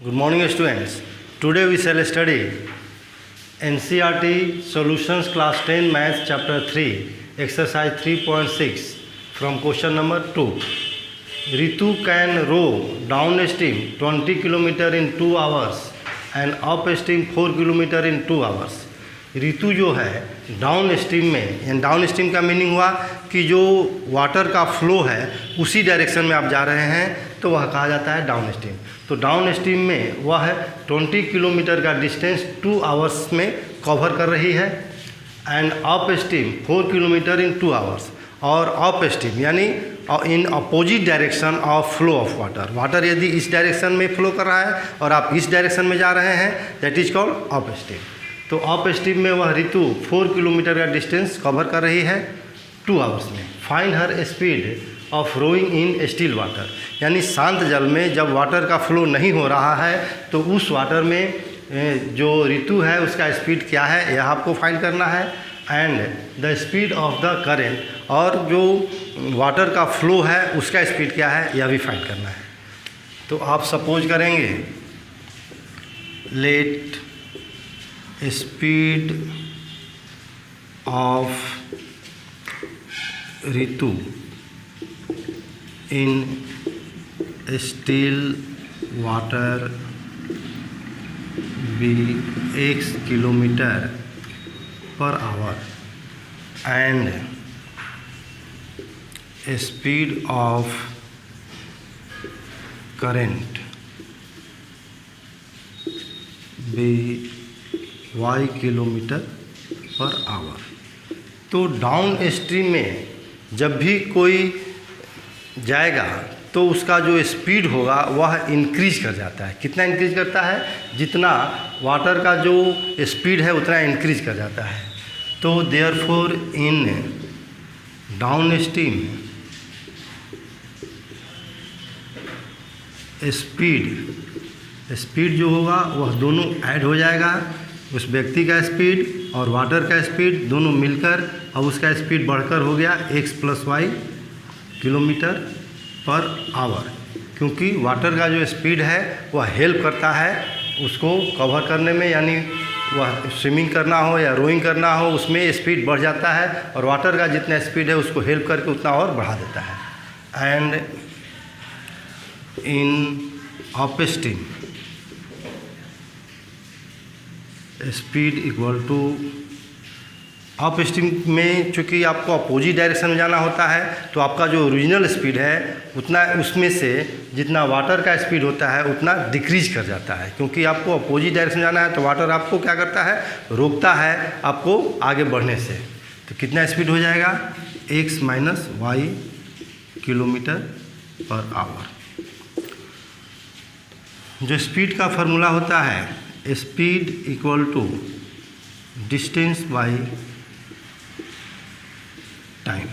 Good morning, students. Today we shall study NCERT Solutions Class 10 Maths Chapter 3, Exercise 3.6 from question number 2. Ritu can row downstream 20 km in 2 hours and upstream 4 km in 2 hours. ऋतु जो है down stream में, यानी down stream का meaning हुआ कि जो water का flow है उसी डायरेक्शन में आप जा रहे हैं तो वह कहा जाता है डाउन स्ट्रीम। तो डाउन स्ट्रीम में वह 20 किलोमीटर का डिस्टेंस 2 आवर्स में कवर कर रही है and up stream 4 kilometre in 2 hours. और अप स्ट्रीम यानी in opposite direction of flow of water, water यदि इस डायरेक्शन में फ्लो कर रहा है और आप इस डायरेक्शन में जा रहे हैं that is called upstream. तो अप स्ट्रीम में वह ऋतु 4 किलोमीटर का डिस्टेंस कवर कर रही है 2 आवर्स में। Find her speed of rowing in still water, यानी शांत जल में जब वाटर का फ्लो नहीं हो रहा है तो उस वाटर में जो ऋतु है उसका स्पीड क्या है यह आपको फाइंड करना है। And the speed of the current, और जो वाटर का फ्लो है उसका स्पीड क्या है यह भी फाइंड करना है। तो आप सपोज करेंगे let speed of Ritu in still water be x kilometre per hour and speed of current be y kilometre per hour. तो डाउन स्ट्रीम में जब भी कोई जाएगा तो उसका जो स्पीड होगा वह इंक्रीज कर जाता है। कितना इंक्रीज करता है? जितना वाटर का जो स्पीड है उतना इंक्रीज कर जाता है। तो therefore in down stream speed जो होगा वह दोनों ऐड हो जाएगा, उस व्यक्ति का स्पीड और वाटर का स्पीड दोनों मिलकर, अब उसका स्पीड बढ़कर हो गया x + y kilometre per our. क्योंकि वाटर का जो स्पीड है वह हेल्प करता है उसको कवर करने में, यानी वह स्विमिंग करना हो या रोइंग करना हो उसमें स्पीड बढ़ जाता है और वाटर का जितना स्पीड है उसको हेल्प करके उतना और बढ़ा देता है। And in upstream speed equal to, upstream में चूँकि आपको अपोजिट डायरेक्शन में जाना होता है तो आपका जो ओरिजिनल स्पीड है उतना उसमें से जितना वाटर का स्पीड होता है उतना डिक्रीज कर जाता है। क्योंकि आपको अपोजिट डायरेक्शन में जाना है तो वाटर आपको क्या करता है, रोकता है आपको आगे बढ़ने से। तो कितना स्पीड हो जाएगा? x - y kilometre per hour. जो स्पीड का फार्मूला होता है speed equal to distance by time.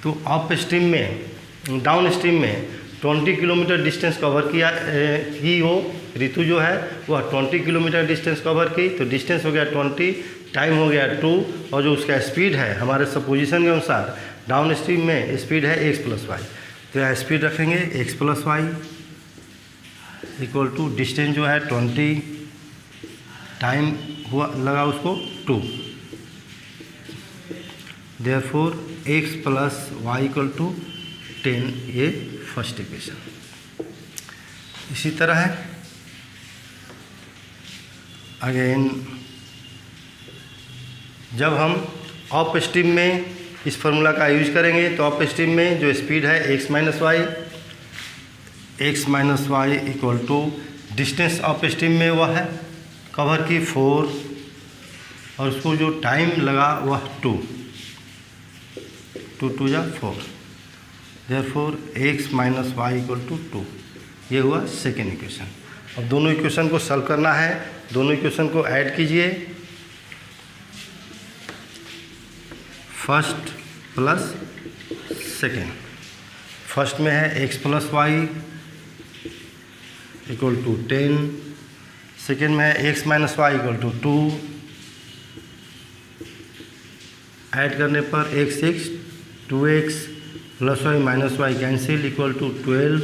तो अप स्ट्रीम में डाउन स्ट्रीम में 20 किलोमीटर डिस्टेंस कवर किया की हो ऋतु जो है वह 20 किलोमीटर डिस्टेंस कवर की, तो डिस्टेंस हो गया 20, टाइम हो गया 2, और जो उसका स्पीड है हमारे सपोजिशन के अनुसार डाउन स्ट्रीम में स्पीड है x + y। तो यहाँ स्पीड रखेंगे x + y equal to distance जो है 20, टाइम हुआ लगा उसको 2, therefore x + y equal to 10। ये फर्स्ट इक्वेशन। इसी तरह है अगेन जब हम अप स्ट्रीम में इस फार्मूला का यूज करेंगे तो अप स्ट्रीम में जो स्पीड है x - y equal to distance upstream में वह है कवर की 4 और उसको जो टाइम लगा वह 2 2 = 4, therefore x - y equal to 2। ये हुआ सेकेंड इक्वेशन। अब दोनों इक्वेशन को सॉल्व करना है, दोनों इक्वेशन को ऐड कीजिए, फर्स्ट प्लस सेकेंड। फर्स्ट में है x + y equal to 10, second में है x - y equal to 2, add करने पर x 2x + y - y cancel equal to 12,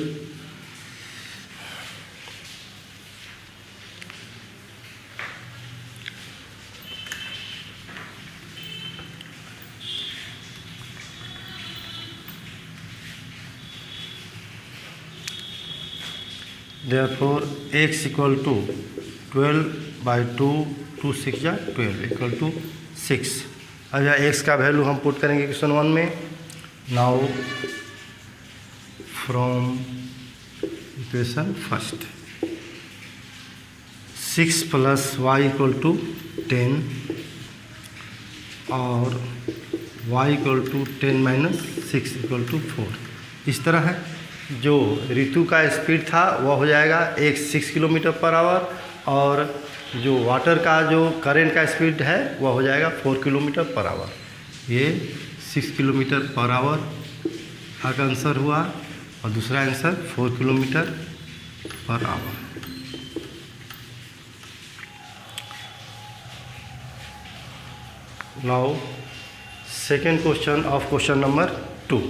therefore x equal to 12/2 2 6 या 12 इक्वल टू 6। अब यह x का वैल्यू हम पुट करेंगे क्वेश्चन 1 में। Now from equation first 6 + y equal to 10 और y equal to 10 - 6 equal to 4। इस तरह है जो ऋतु का स्पीड था वह हो जाएगा 6 km/h और जो वाटर का जो करंट का स्पीड है वह हो जाएगा 4 km/h। ये 6 km/h का आंसर हुआ और दूसरा answer 4 km/h। Now second question of question number 2।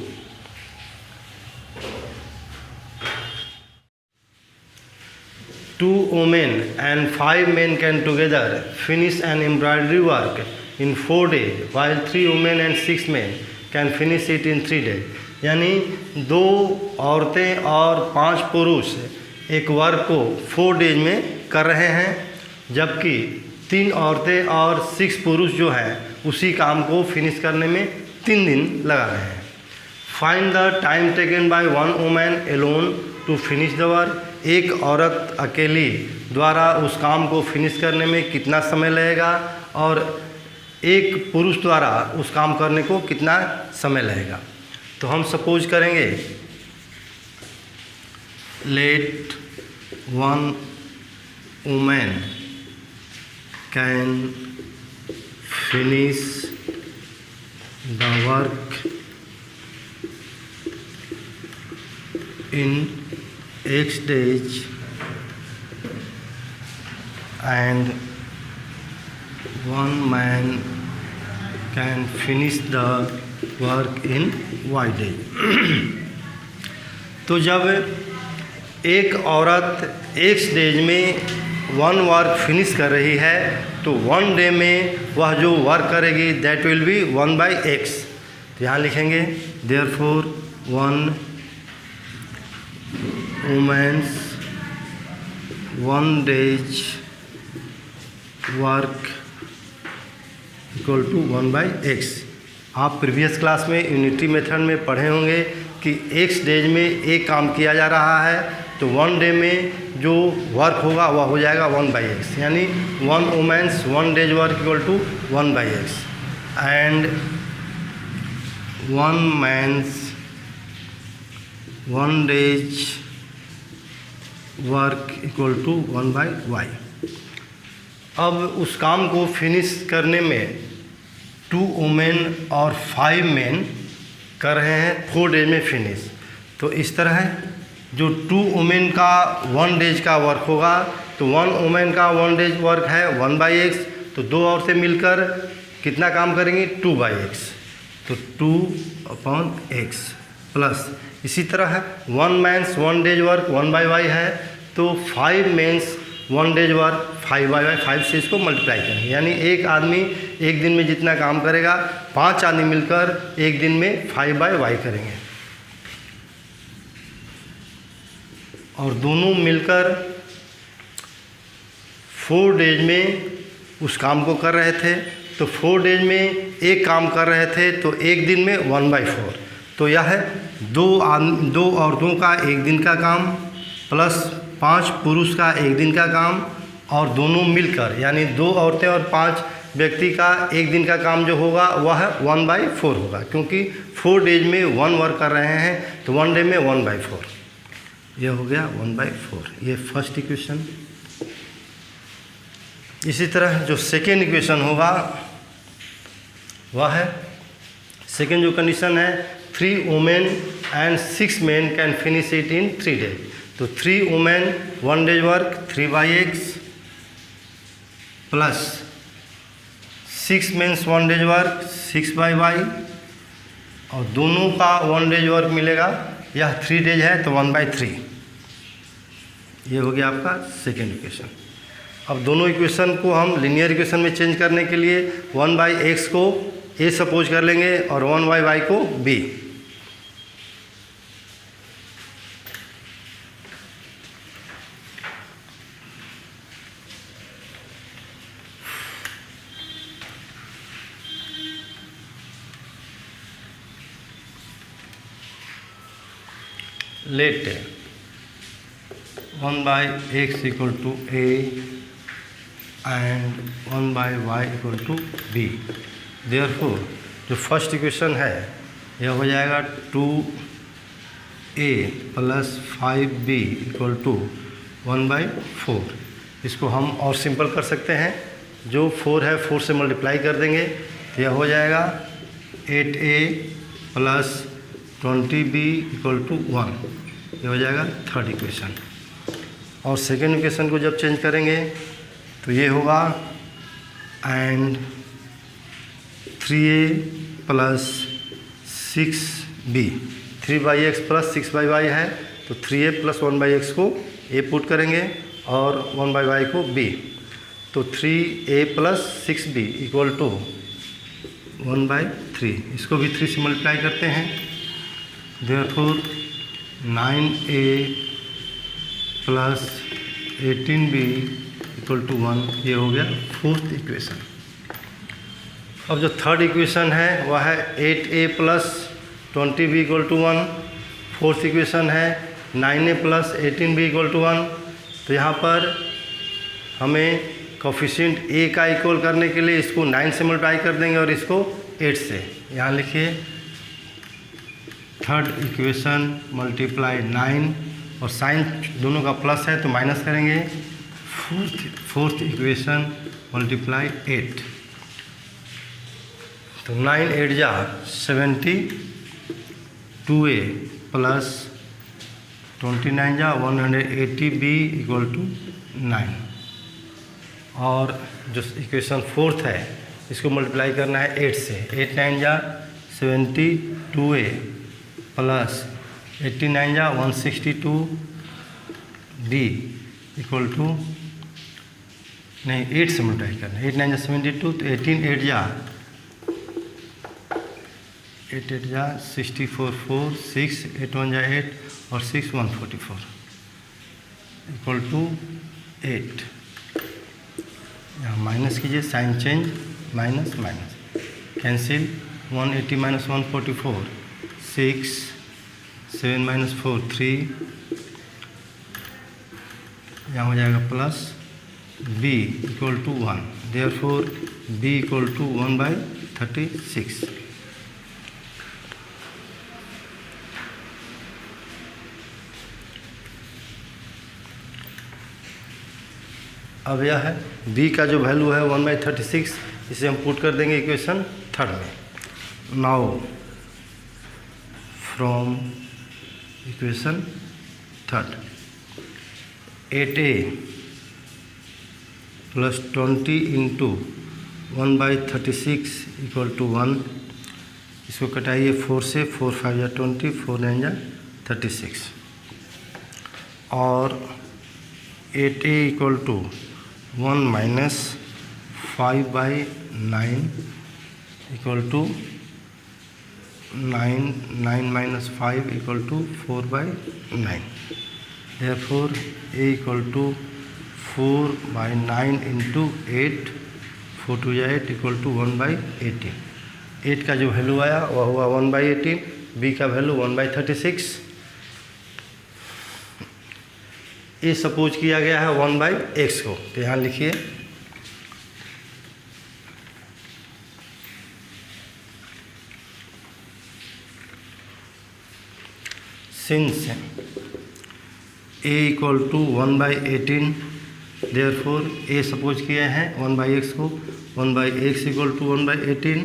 Two women and 5 men can together finish an embroidery work in 4 days, while 3 women and 6 men can finish it in 3 days। यानी 2 औरतें और 5 पुरुष एक work को 4 days में कर रहे हैं, जबकि 3 औरतें और 6 पुरुष जो हैं उसी काम को फिनिश करने में 3 दिन लगा रहे हैं। Find the time taken by one woman alone to finish the work. एक औरत अकेली द्वारा उस काम को फिनिश करने में कितना समय लगेगा और एक पुरुष द्वारा उस काम करने को कितना समय लगेगा। तो हम सपोज करेंगे let one woman can finish the work in X days and one man can finish the work in Y day। तो जब एक औरत X डेज में 1 वर्क फिनिश कर रही है तो 1 डे में वह जो वर्क करेगी दैट विल बी 1/x। तो यहाँ लिखेंगे therefore 1 women's 1 day's work equal to 1/x। आप प्रीवियस क्लास में यूनिटी मेथड में पढ़े होंगे कि x डेज में एक काम किया जा रहा है तो 1 डे में जो वर्क होगा वह हो जाएगा 1/x। यानी 1 women's 1 day's work equal to 1/x and 1 man's 1 day's work equal to 1/y। अब उस काम को फिनिश करने में 2 वुमेन और 5 मेन कर रहे हैं 4 डेज में फिनिश। तो इस तरह है जो 2 वुमेन का 1 डेज का वर्क होगा तो 1 वुमेन का 1 डेज वर्क है 1/x। तो 2 औरतें मिलकर कितना काम करेंगी 2/x। तो 2/x प्लस इसी तरह है 1 man's 1 day's वर्क 1/y है तो 5 men's 1 day's वर्क 5/y 5 से इसको मल्टीप्लाई करेंगे। यानी एक आदमी एक दिन में जितना काम करेगा 5 आदमी मिलकर एक दिन में 5/y करेंगे और दोनों मिलकर 4 डेज में उस काम को कर रहे थे। तो 4 डेज में एक काम कर रहे थे तो एक दिन में 1/4। तो यह है 2 औरतों का एक दिन का काम प्लस 5 पुरुष का एक दिन का काम और दोनों मिलकर यानी 2 औरतें और 5 व्यक्ति का एक दिन का काम जो होगा वह 1/4 होगा, क्योंकि 4 डेज में 1 वर्क कर रहे हैं तो 1 डे में 1/4। यह हो गया 1/4। ये फर्स्ट इक्वेशन। इसी तरह जो सेकेंड इक्वेशन होगा वह है सेकेंड जो कंडीशन है 3 women and 6 men can finish it in 3 days। तो 3 women 1 day's work 3/x plus 6 men's 1 day's work 6/y और दोनों का 1 day's वर्क मिलेगा। यह 3 डेज है तो 1/3। ये हो गया आपका सेकेंड इक्वेशन। अब दोनों इक्वेशन को हम लीनियर इक्वेशन में चेंज करने के लिए 1/x को a सपोज कर लेंगे और 1/y को b। let 1 by x equal to a and 1 by y equal to b। Therefore जो फर्स्ट इक्वेशन है यह हो जाएगा 2a plus 5b equal to 1 by 4। इसको हम और सिंपल कर सकते हैं, जो 4 है 4 से मल्टीप्लाई कर देंगे तो यह हो जाएगा 8a plus 20b equal to 1। ये हो जाएगा थर्ड इक्वेशन। और सेकेंड इक्वेशन को जब चेंज करेंगे तो ये होगा and 3a plus 6b, 3/x plus 6/y है तो 3a प्लस 1/x को a पुट करेंगे और 1/y को b, तो 3a plus 6b equal to 1/3। इसको भी 3 से मल्टीप्लाई करते हैं। Therefore 9a plus 18b equal to 1। ये हो गया फोर्थ इक्वेशन। अब जो थर्ड इक्वेशन है वह है 8a plus 20b equal to 1। Fourth equation है 9a plus 18b equal to 1। तो यहाँ पर हमें कोफिशिएंट a का इक्वल करने के लिए इसको 9 से मल्टीप्लाई कर देंगे और इसको 8 से। यहाँ लिखिए थर्ड इक्वेशन मल्टीप्लाई 9 और साइन दोनों का प्लस है तो माइनस करेंगे। फोर्थ इक्वेशन मल्टीप्लाई 8, तो 9 8 जा 72a प्लस 29 जा 180b इक्वल टू 9। और जो इक्वेशन फोर्थ है इसको मल्टीप्लाई करना है 8 से। 8 9 जा 72a प्लस 89 जा 162b इक्वल टू नहीं 8 से मल्टीप्लाई करना है। 8 9 जा 72 तो 18 8 जा 8 8 जा 64 4 6 8 1 जा 8 और 6 144 इक्वल टू 8। यहाँ माइनस कीजिए, sign change, minus minus cancel. 180 minus 144 6 7 minus 4 3। यहाँ हो जाएगा plus b equal to 1। Therefore b equal to 1/36। अब यह है b का जो वैल्यू है 1/36, इसे हम पुट कर देंगे इक्वेशन थर्ड में। Now from equation third 8a plus 20 into 1/36 equal to 1। इसको कटाइए 4 से, 4 5 जा 20, 4 9 जा 36 और 8a equal to 1 minus 5/9 equal to 9 9 minus 5 equal to 4/9। Therefore a equal to 4/9 into 8, 4 2 जा 8 इक्वल टू 1/18। 8 का जो वैल्यू आया वह हुआ 1/18, b का वैल्यू 1/36। ये सपोज किया गया है 1/x को, तो यहाँ लिखिए since a equal to 1/18, therefore a suppose किए हैं 1/x को, 1/x equal to 1/18,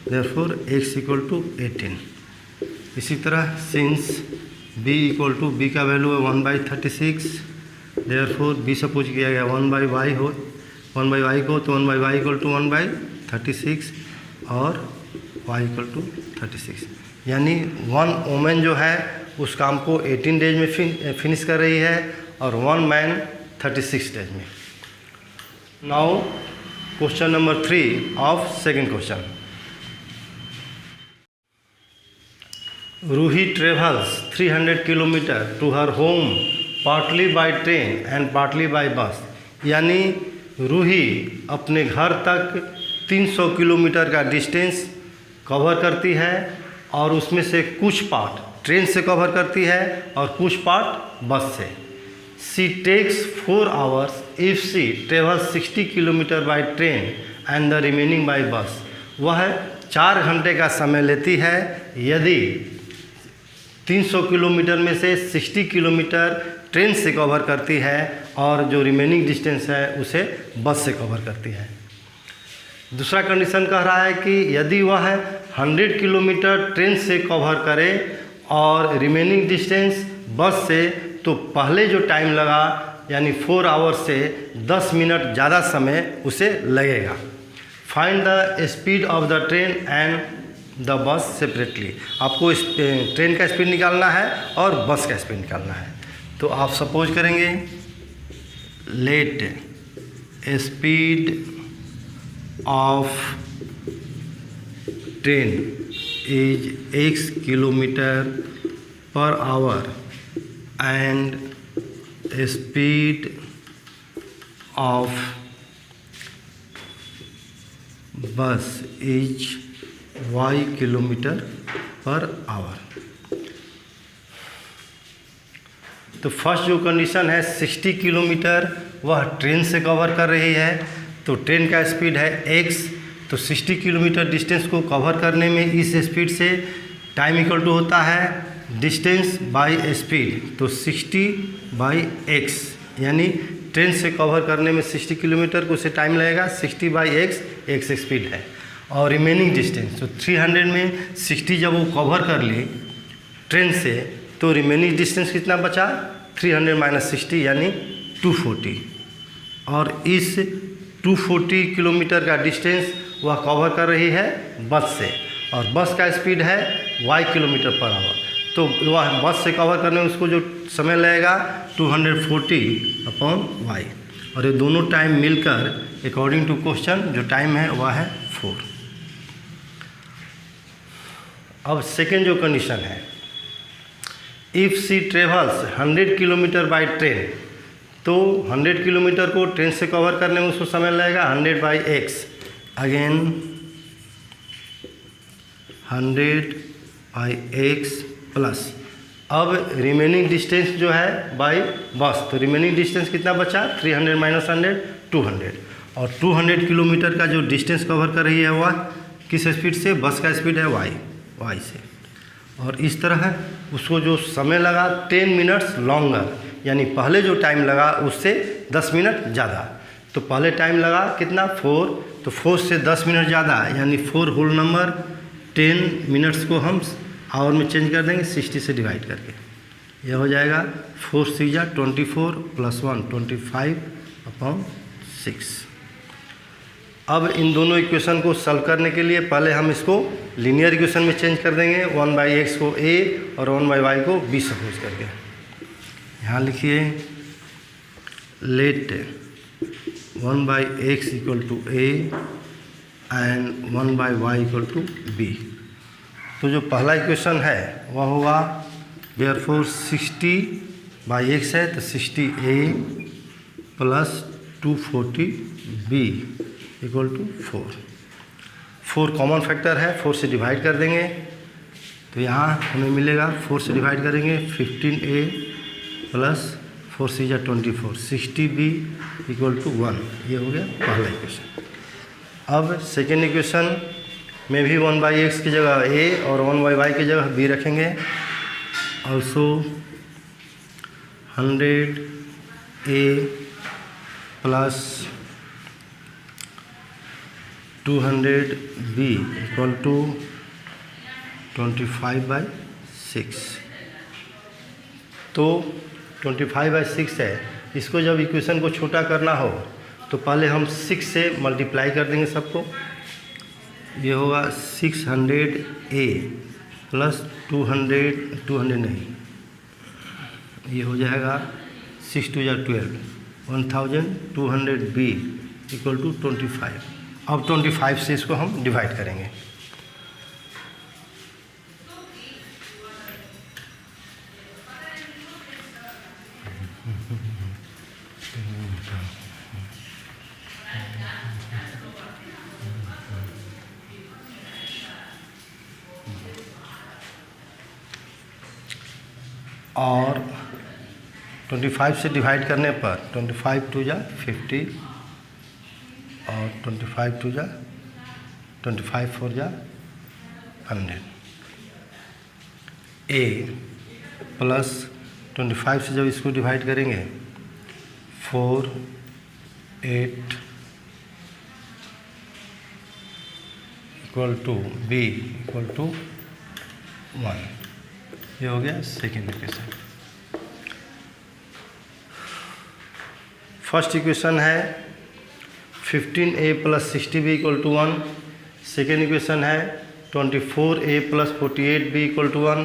therefore x equal to 18। इसी तरह since b equal to b का वैल्यू है 1/36, देयरफॉर b सपोज किया गया 1/y हो 1/y को, तो 1/y इक्वल टू 1/36 और y इक्वल टू 36। यानी 1 वोमेन जो है उस काम को 18 डेज में फिनिश कर रही है और 1 मैन 36 डेज में। Now question number 3 of second question. Ruhi travels 300 kilometre to her home partly by train and partly by bus. यानी रूही अपने घर तक 300 किलोमीटर का डिस्टेंस कवर करती है और उसमें से कुछ पार्ट ट्रेन से कवर करती है और कुछ पार्ट बस से। She takes 4 hours if she travels 60 kilometre by train and the remaining by bus. वह 4 घंटे का समय लेती है यदि 300 किलोमीटर में से 60 किलोमीटर ट्रेन से कवर करती है और जो रिमेनिंग डिस्टेंस है उसे बस से कवर करती है। दूसरा कंडीशन कह रहा है कि यदि वह 100 किलोमीटर ट्रेन से कवर करे और रिमेनिंग डिस्टेंस बस से, तो पहले जो टाइम लगा यानी 4 hours से 10 मिनट ज़्यादा समय उसे लगेगा। Find the speed of the train and the bus separately. आपको इस ट्रेन का स्पीड निकालना है और बस का स्पीड निकालना है। तो आप सपोज करेंगे let speed of train is x kilometre per hour and speed of bus is y kilometre per hour. तो फर्स्ट जो कंडीशन है 60 किलोमीटर वह ट्रेन से कवर कर रही है, तो ट्रेन का स्पीड है x। तो 60 किलोमीटर डिस्टेंस को कवर करने में इस स्पीड से टाइम इक्वल टू होता है डिस्टेंस बाय स्पीड। तो 60/x यानी ट्रेन से कवर करने में 60 किलोमीटर को उसे टाइम लगेगा 60/x, x स्पीड है। और रिमेनिंग डिस्टेंस तो 300 में 60 जब वो कवर कर ली ट्रेन से, तो रिमेनिंग डिस्टेंस कितना बचा 300 - 60 यानी 240। और इस 240 किलोमीटर का डिस्टेंस वह कवर कर रही है बस से, और बस का स्पीड है y किलोमीटर पर आवर। तो वह बस से कवर करने में उसको जो समय लगेगा 240/y। और ये दोनों टाइम मिलकर अकॉर्डिंग टू क्वेश्चन जो टाइम है वह है 4। अब सेकेंड जो कंडीशन है, if she travels 100 kilometre by train, तो 100 किलोमीटर को ट्रेन से कवर करने में उसको समय लगेगा 100/x। अगेन 100/x प्लस अब रिमेनिंग डिस्टेंस जो है बाई बस, तो रिमेनिंग डिस्टेंस कितना बचा 300 - 100 200। और 200 किलोमीटर का जो डिस्टेंस कवर कर रही है वह किस स्पीड से, बस का स्पीड है y से। और इस तरह उसको जो समय लगा 10 मिनट्स लॉन्गर, यानी पहले जो टाइम लगा उससे 10 मिनट ज़्यादा। तो पहले टाइम लगा कितना 4, तो 4 से 10 मिनट ज़्यादा यानी 4 होल नंबर 10 मिनट्स को हम आवर में चेंज कर देंगे 60 से डिवाइड करके। यह हो जाएगा 4 × 6 = 24 + 1 25/6। अब इन दोनों इक्वेशन को सॉल्व करने के लिए पहले हम इसको लीनियर इक्वेशन में चेंज कर देंगे। 1/x को a और 1/y को b सपोज करके। यहाँ लिखिए late 1/x = a and 1/y = b। तो जो पहला इक्वेशन है वह होगा देयरफॉर 60/x है तो 60a + 240b = 4। 4 कॉमन फैक्टर है, 4 से डिवाइड कर देंगे तो यहाँ हमें मिलेगा 4 से डिवाइड करेंगे 15a + 4 × 6 = 24 60b = 1। ये हो गया पहला इक्वेशन। अब सेकेंड इक्वेशन में भी 1/x की जगह a और 1/y की जगह b रखेंगे। Also 100a + 200b = 25/6। तो 25/6 है। इसको जब इक्वेशन को छोटा करना हो तो पहले हम 6 से मल्टीप्लाई कर देंगे सबको। ये होगा 600a + 200 नहीं, ये हो जाएगा 6 × 2 = 12 1200b = 25। अब 25 से इसको हम डिवाइड करेंगे। और 25 से डिवाइड करने पर 25 टू जा 50 और 25 टू जा 25 फोर जा 100। ए प्लस 25 से जब इसको डिवाइड करेंगे 4 8 equal to b equal to 1। ये हो गया सेकेंड इक्वेशन। फर्स्ट इक्वेशन है 15a plus 60b equal to 1। Second equation है 24a plus 48b equal to 1।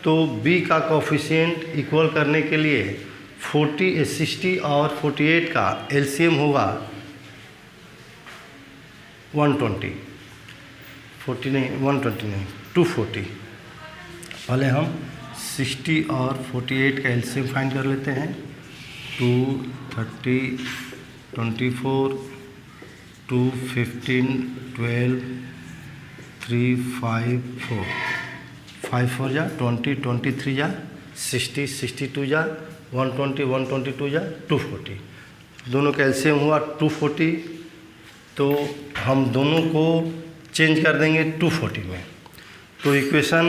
तो b का कोफिशिएंट इक्वल करने के लिए 60 और 48 का एलसीएम होगा 120, 40 नहीं 120 नहीं 240। पहले हम 60 और 48 का एलसीएम फाइंड कर लेते हैं। 2 30 24 2 15 12 3 5 4 5 4 जा 20 23 जा 60 62 जा 120 122 जा 240। दोनों का एलसीएम हुआ 240। तो हम दोनों को चेंज कर देंगे 240 में। तो इक्वेशन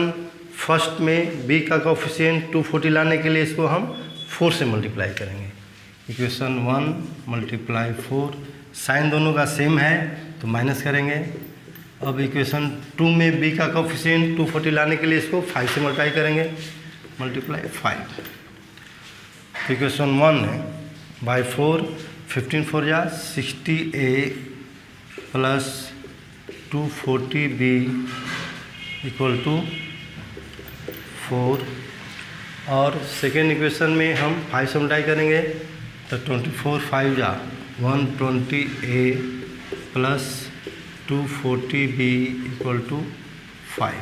फर्स्ट में b का कोफिशिएंट 240 लाने के लिए इसको हम 4 से मल्टीप्लाई करेंगे। इक्वेशन 1 मल्टीप्लाई 4, साइन दोनों का सेम है तो माइनस करेंगे। अब इक्वेशन 2 में b का कोफिशिएंट 240 लाने के लिए इसको 5 से मल्टीप्लाई करेंगे, मल्टीप्लाई 5। इक्वेशन 1 है बाई 4 15 4 जा 60a plus 240b equal to 4। और सेकेंड इक्वेशन में हम 5 से मल्टीप्लाई करेंगे तो 24 5 जा 120a plus 240b equal to 5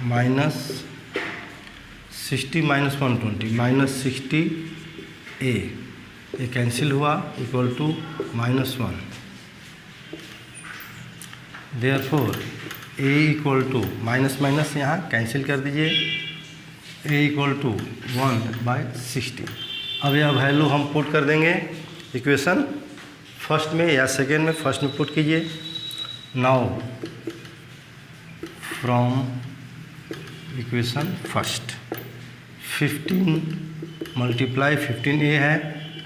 minus 60 minus 120 minus 60a, ये कैंसिल हुआ equal to -1। Therefore a equal to minus minus यहाँ कैंसिल कर दीजिए, a इक्वल टू 1/60। अब यह वैल्यू हम पुट कर देंगे इक्वेशन फर्स्ट में या सेकेंड में। फर्स्ट में पुट कीजिए। Now from equation first 15 multiply 15a है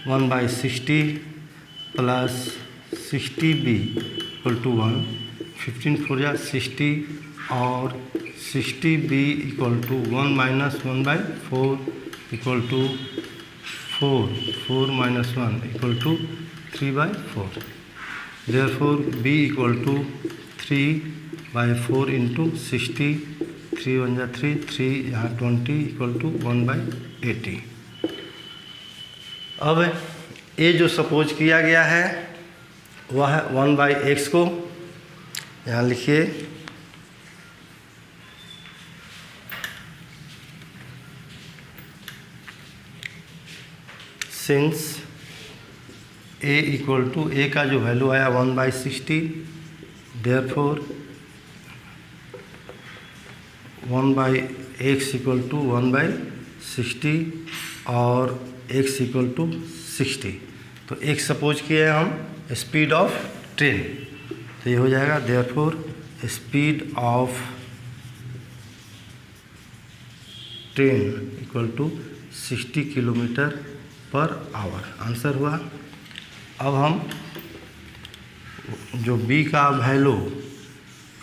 1/60 प्लस 60b इक्वल टू 1। 15 4 जा 60 और 60b equal to 1 minus 1/4 equal to 4 4 minus 1 equal to 3/4। Therefore b equal to 3/4 into 60, 3 1 जा 3 3 यहाँ 20 इक्वल टू 1/80। अब ये जो सपोज किया गया है वह है 1/x को यहाँ लिखिए। Since a equal to a का जो वैल्यू आया 1/60, देयरफॉर 1/x इक्वल टू 1/60 और x इक्वल टू 60। तो x सपोज किए हम स्पीड ऑफ ट्रेन, तो ये हो जाएगा therefore speed of train equal to 60 kilometre per hour. Answer हुआ। अब हम जो b का वैल्यू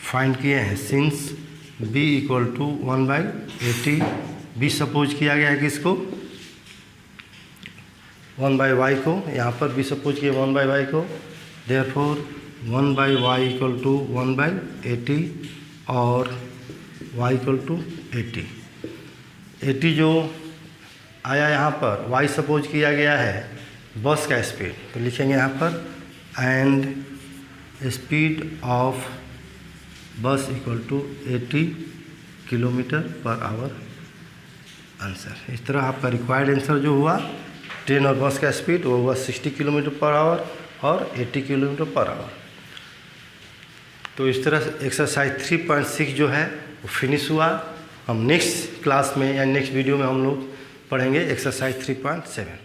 फाइंड किए हैं, since b equal to 1/80, b suppose किया गया है किसको 1/y को, यहाँ पर b सपोज किए 1/y को। देयरफॉर 1/y इक्वल टू 1/80 और y इक्वल टू 80। 80 जो आया यहाँ पर y सपोज किया गया है बस का स्पीड, तो लिखेंगे यहाँ पर and speed of bus equal to 80 kilometre per hour. Answer इस तरह आपका रिक्वायर्ड आंसर जो हुआ ट्रेन और बस का स्पीड वो हुआ 60 किलोमीटर पर आवर और 80 किलोमीटर पर आवर। तो इस तरह एक्सरसाइज 3.6 जो है वो फिनिश हुआ। हम नेक्स्ट क्लास में या नेक्स्ट वीडियो में हम लोग पढ़ेंगे एक्सरसाइज 3.7।